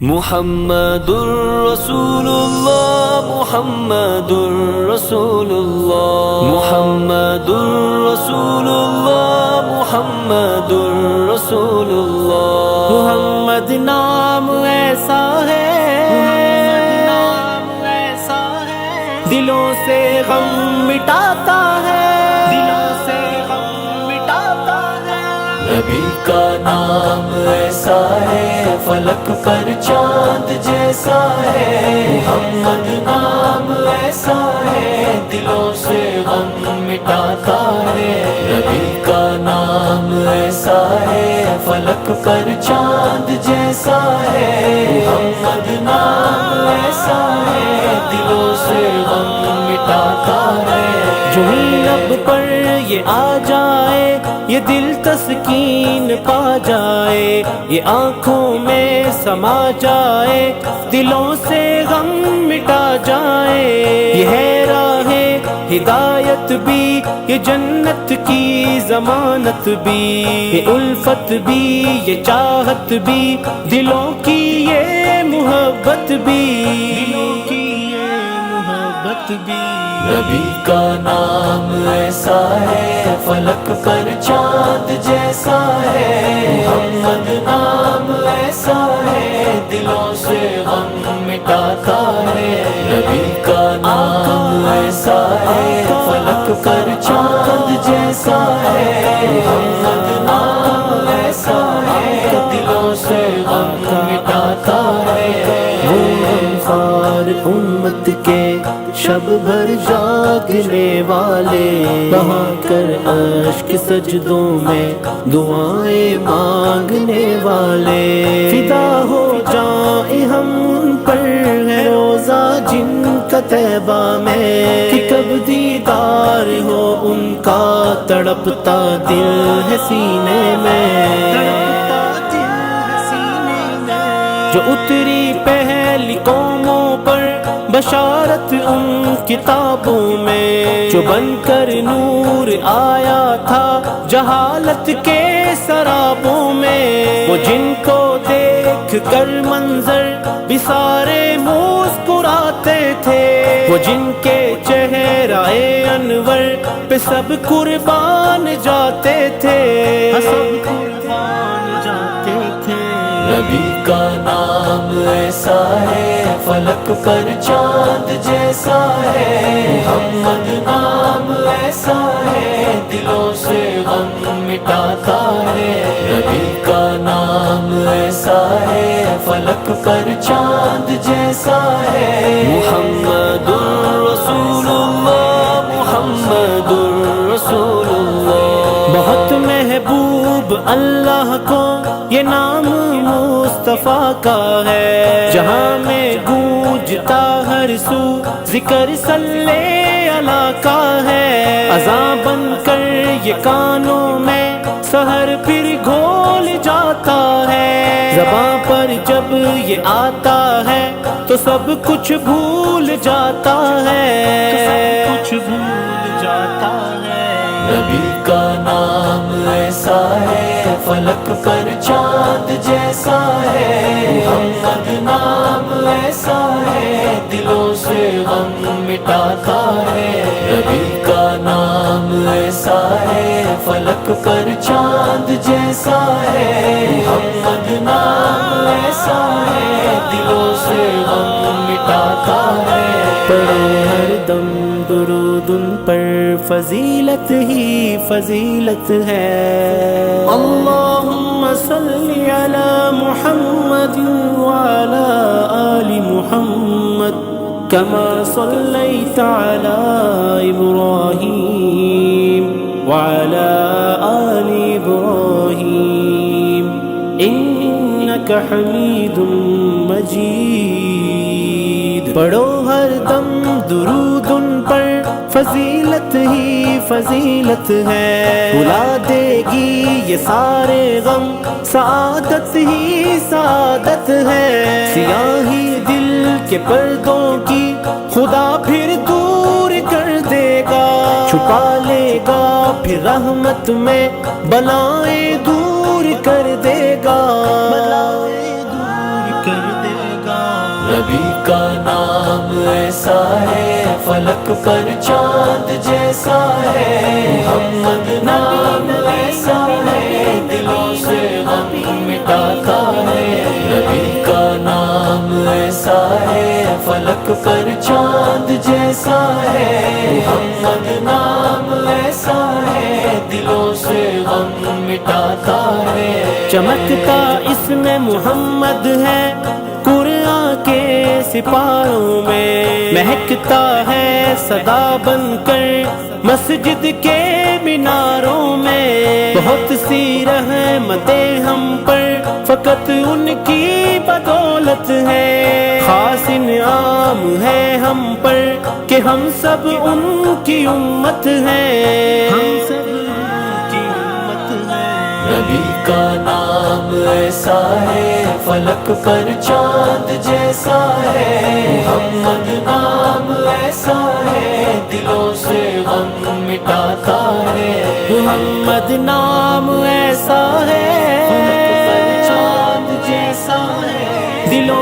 محمد رسول اللہ محمد رسول اللہ محمد رسول اللہ محمد رسول اللہ محمد نام ایسا ہے دلوں سے غم مٹاتا ہے نبی کا نام ایسا ہے فلک پر چاند جیسا ہے محمد نام ایسا ہے دلوں سے غم مٹاتا ہے نبی کا نام ایسا ہے فلک پر چاند جیسا ہے محمد نام ایسا ہے دلوں سے غم مٹاتا ہے جو ہی لب پر یہ آ جائے یہ دل تسکین پا جائے یہ آنکھوں میں سما جائے دلوں سے غم مٹا جائے یہ ہے راہ ہدایت بھی یہ جنت کی ضمانت بھی یہ الفت بھی یہ چاہت بھی دلوں کی یہ محبت بھی نبی کا نام ایسا ہے فلک پر چاند جیسا ہے محمد نام ایسا ہے دلوں سے غم مٹاتا ہے نبی کا نام ایسا ہے فلک پر چاند جیسا ہے محمد نام ایسا ہے دلوں سے غم مٹاتا ہے امت کے شب بھر جاگنے والے بہا کر اشک سجدوں میں دعائیں مانگنے والے فدا ہو جائیں ہم ان پر ہے روزہ جن کا طیبہ میں کہ کب دیدار ہو ان کا تڑپتا دل ہے سینے میں جو اتری پہلی قوموں پر بشارت ان کتابوں میں جو بن کر نور آیا تھا جہالت کے سرابوں میں وہ جن کو دیکھ کر منظر بھی سارے مسکراتے تھے وہ جن کے چہرہ انور پہ سب قربان جاتے تھے نبی کا نام ایسا ہے فلک پر چاند جیسا ہے محمد نام ایسا ہے دلوں سے غم مٹاتا ہے نبی کا نام ایسا ہے فلک پر چاند جیسا ہے محمد رسول اللہ محمد رسول اللہ بہت محبوب اللہ کو یہ نام مصطفیٰ کا ہے جہاں میں گونجتا ہر سو ذکر صلی اللہ کا ہے اذان بن کر یہ کانوں میں سحر پھر گھول جاتا ہے زباں پر جب یہ آتا ہے تو سب کچھ بھول جاتا ہے نبی کا نام ایسا ہے فلک پر چاند جیسا ہے محمد نام ایسا ہے دلوں سے غم مٹاتا ہے نبی کا نام ایسا ہے فلک پر چاند جیسا ہے محمد نام ایسا ہے دلوں سے غم مٹاتا ہے پڑھو ہر دم درود ان پر فضیلت ہی فضیلت ہے اللہم صلی علی محمد وعلی آل محمد کما صلیت علی ابراہیم وعلی آل ابراہیم انک حمید مجید پڑھو ہر دم درود ان پر فضیلت ہی فضیلت ہے بھلا دے گی یہ سارے غم سعادت ہی سعادت ہے سیاہی دل کے پردوں کی خدا پھر دور کر دے گا چھپا لے گا پھر رحمت میں بلائیں دور کر دے گا کر دے نبی کا نام ایسا ہے فلک پر چاند جیسا ہے محمد نام ایسا ہے دلوں سے غم مٹاتا ہے نبی کا نام ایسا ہے فلک پر چاند جیسا ہے محمد نام ایسا ہے دلوں سے غم مٹاتا ہے چمکتا اس میں محمد ہے قرآن کے سپاروں میں مہکتا ہے صدا بن کر مسجد کے میناروں میں بہت سی رحمتیں ہم پر فقط ان کی بدولت ہے خاص انعام ہے ہم پر کہ ہم سب ان کی امت ہیں ہم سب ان کی امت ہیں نبی کا نام ایسا ہے فلک پر چاند جیسا ہے محمد نام ایسا ہے دلوں سے غم مٹاتا ہے محمد نام ایسا ہے چاند جیسا ہے دلوں